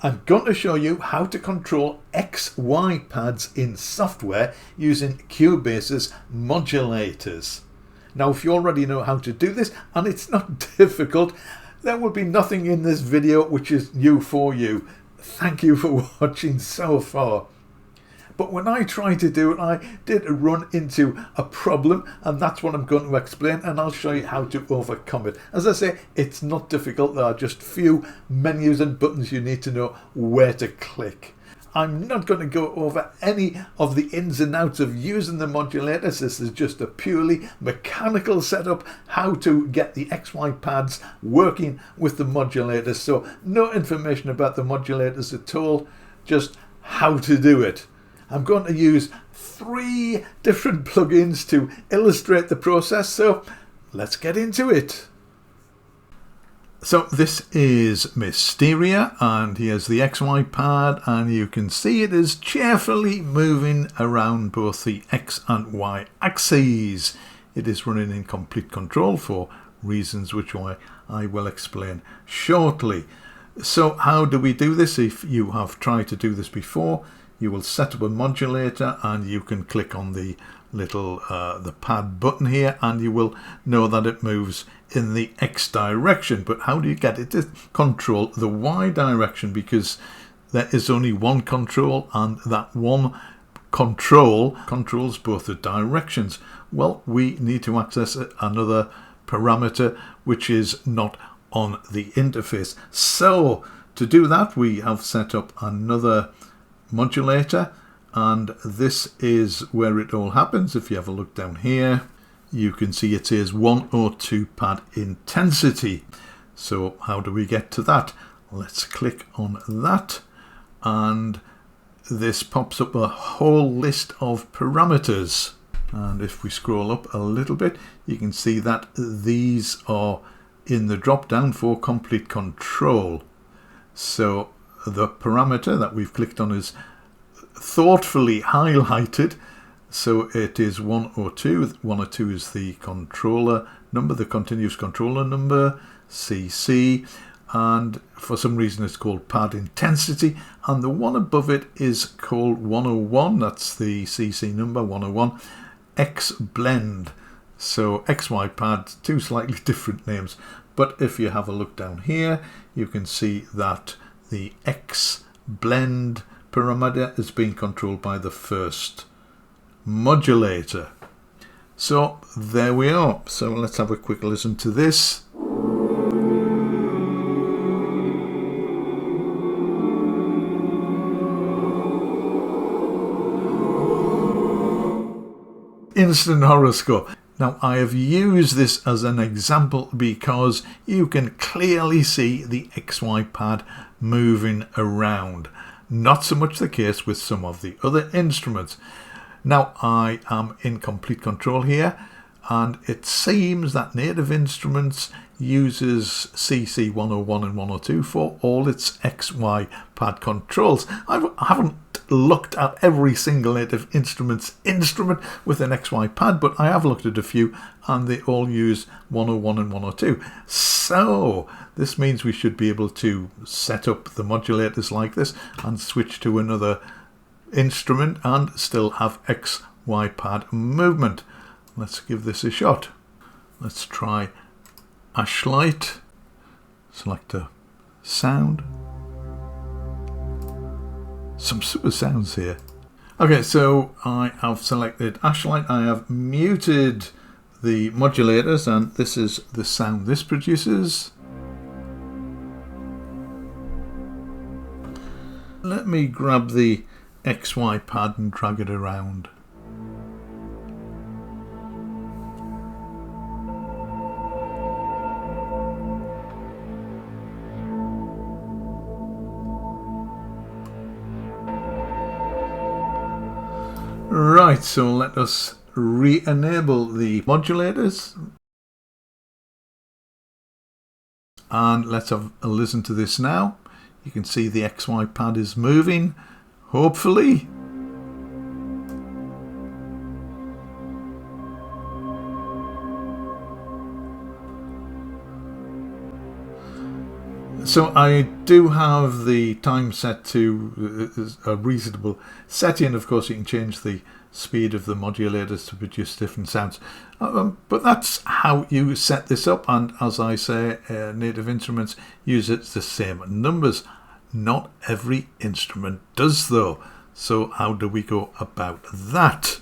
I'm going to show you how to control XY pads in software using Cubase's modulators. Now, if you already know how to do this, and it's not difficult, there will be nothing in this video which is new for you. Thank you for watching so far. But when I tried to do it, I did run into a problem, and that's what I'm going to explain, and I'll show you how to overcome it. As I say, it's not difficult. There are just few menus and buttons you need to know where to click. I'm not going to go over any of the ins and outs of using the modulators. This is just a purely mechanical setup, how to get the XY pads working with the modulators. So no information about the modulators at all, just how to do it. I'm going to use 3 different plugins to illustrate the process, so let's get into it. So this is Mysteria, and here's the XY pad, and you can see it is cheerfully moving around both the X and Y axes. It is running in complete control for reasons which I will explain shortly. So how do we do this? If you have tried to do this before, you will set up a modulator and you can click on the little the pad button here, and you will know that it moves in the X direction. But how do you get it to control the Y direction? Because there is only one control, and that one control controls both the directions. Well, we need to access another parameter which is not on the interface. So to do that, we have set up another modulator, and this is where it all happens. If you have a look down here, you can see it says 102 pad intensity. So how do we get to that? Let's click on that, and this pops up a whole list of parameters. And if we scroll up a little bit, you can see that these are in the drop down for complete control. So the parameter that we've clicked on is thoughtfully highlighted, so it is 102. 102 is the controller number, the continuous controller number, CC, and for some reason it's called pad intensity, and the one above it is called 101. That's the CC number, 101. X blend. So XY pad, 2 slightly different names, but if you have a look down here, you can see that the X blend parameter is being controlled by the first modulator. So there we are. So let's have a quick listen to this. Instant horoscope. Now, I have used this as an example because you can clearly see the XY pad moving around. Not so much the case with some of the other instruments. Now, I am in complete control here, and it seems that Native Instruments uses CC 101 and 102 for all its XY pad controls. I haven't looked at every single Native Instruments instrument with an XY pad, but I have looked at a few, and they all use 101 and 102. So this means we should be able to set up the modulators like this and switch to another instrument and still have XY pad movement. Let's give this a shot. Let's try Ashlight. Select a sound. Some super sounds here. Okay, so I have selected Ashlight. I have muted the modulators, and this is the sound this produces. Let me grab the XY pad and drag it around. Right, so let us re-enable the modulators, and let's have a listen to this now. You can see the XY pad is moving, hopefully. So I do have the time set to a reasonable setting. Of course, you can change the speed of the modulators to produce different sounds. But that's how you set this up. And as I say, Native Instruments use it the same numbers. Not every instrument does though. So how do we go about that?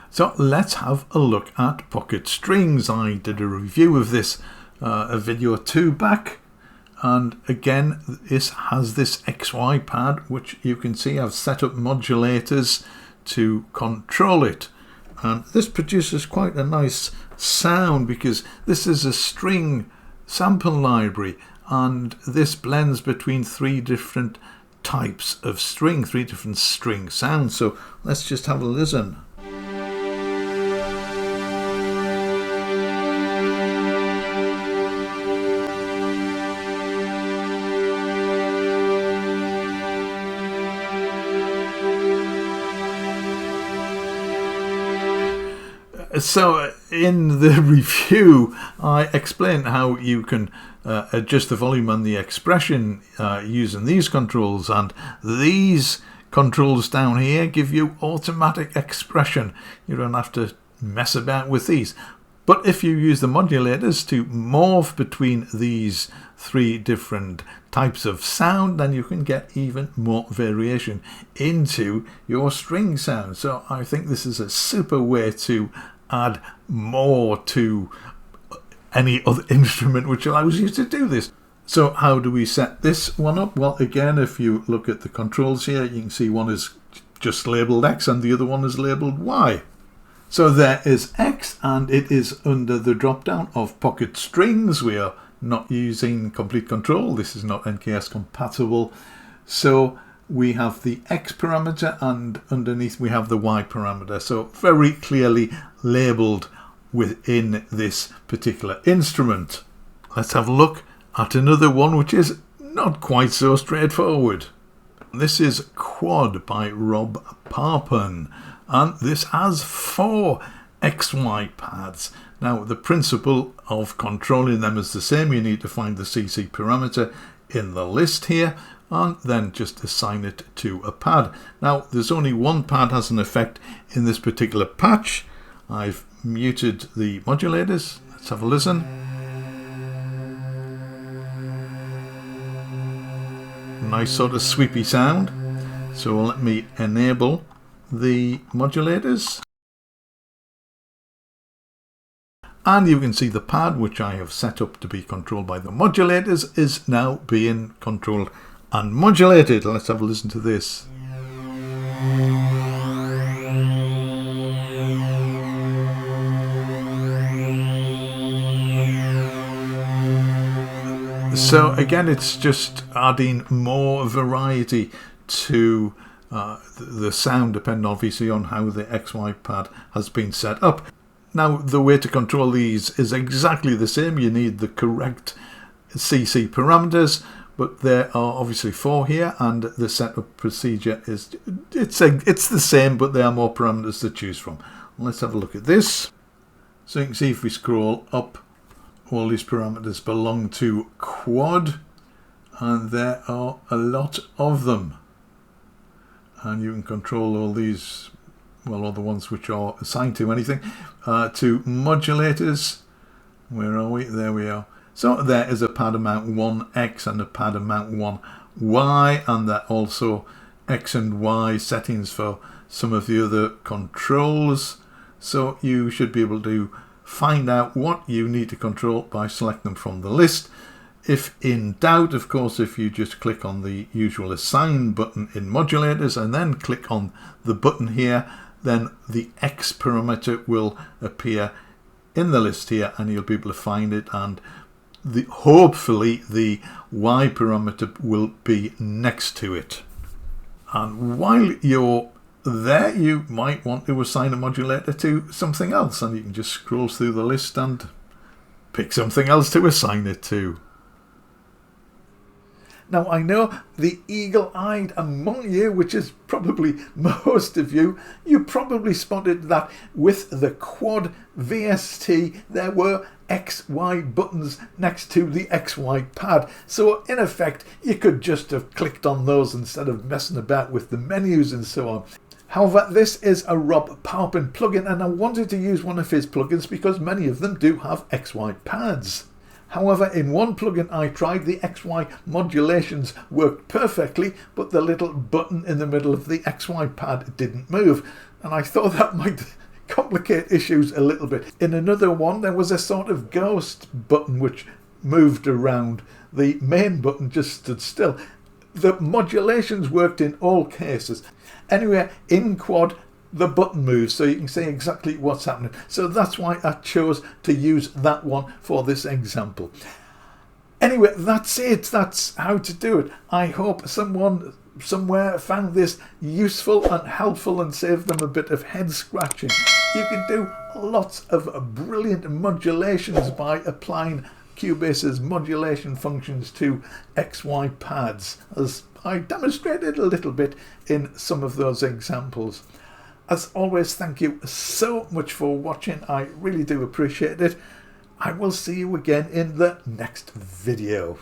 So let's have a look at pocket strings. I did a review of this a video or two back. And again, this has this XY pad, which you can see I've set up modulators to control it. And this produces quite a nice sound because this is a string sample library, and this blends between three different types of string, three different string sounds. So let's just have a listen. So in the review, I explained how you can adjust the volume and the expression using these controls, and these controls down here give you automatic expression. You don't have to mess about with these. But if you use the modulators to morph between these three different types of sound, then you can get even more variation into your string sound. So I think this is a super way to add more to any other instrument which allows you to do this. So how do we set this one up? Well, again, if you look at the controls here, you can see one is just labeled X and the other one is labeled Y. So there is X, and it is under the drop down of pocket strings. We are not using complete control. This is not NKS compatible. So we have the X parameter, and underneath we have the Y parameter. So very clearly labeled within this particular instrument. Let's have a look at another one which is not quite so straightforward. This is Quad by Rob Parpon, and this has 4 XY pads. Now the principle of controlling them is the same. You need to find the CC parameter in the list here and then just assign it to a pad. Now there's only one pad has an effect in this particular patch. I've muted the modulators. Let's have a listen. Nice sort of sweepy sound. So let me enable the modulators. And you can see the pad, which I have set up to be controlled by the modulators, is now being controlled and modulated. Let's have a listen to this. So again, it's just adding more variety to the sound, depending obviously on how the XY pad has been set up. Now the way to control these is exactly the same. You need the correct CC parameters, but there are obviously 4 here, and the setup procedure is it's the same, but there are more parameters to choose from. Let's have a look at this. So you can see if we scroll up, all these parameters belong to Quad, and there are a lot of them. And you can control all these, well, all the ones which are assigned to anything, to modulators. Where are we? There we are. So there is a pad amount 1X and a pad amount 1Y, and there are also X and Y settings for some of the other controls. So you should be able to find out what you need to control by selecting them from the list. If in doubt, of course, if you just click on the usual assign button in modulators and then click on the button here, then the X parameter will appear in the list here and you'll be able to find it, and hopefully the Y parameter will be next to it. And while you're there, you might want to assign a modulator to something else, and you can just scroll through the list and pick something else to assign it to. Now I know the eagle-eyed among you, which is probably most of you, you probably spotted that with the Quad VST there were XY buttons next to the XY pad. So in effect, you could just have clicked on those instead of messing about with the menus and so on. However, this is a Rob Paupin plugin, and I wanted to use one of his plugins because many of them do have XY pads. However, in one plugin I tried, the XY modulations worked perfectly, but the little button in the middle of the XY pad didn't move, and I thought that might complicate issues a little bit. In another one, there was a sort of ghost button which moved around. The main button just stood still. The modulations worked in all cases. Anyway, in quad, the button moves, so you can see exactly what's happening. So that's why I chose to use that one for this example. Anyway, that's it. That's how to do it. I hope someone somewhere found this useful and helpful and saved them a bit of head scratching. You can do lots of brilliant modulations by applying Cubase's modulation functions to XY pads, as I demonstrated a little bit in some of those examples. As always, thank you so much for watching. I really do appreciate it. I will see you again in the next video.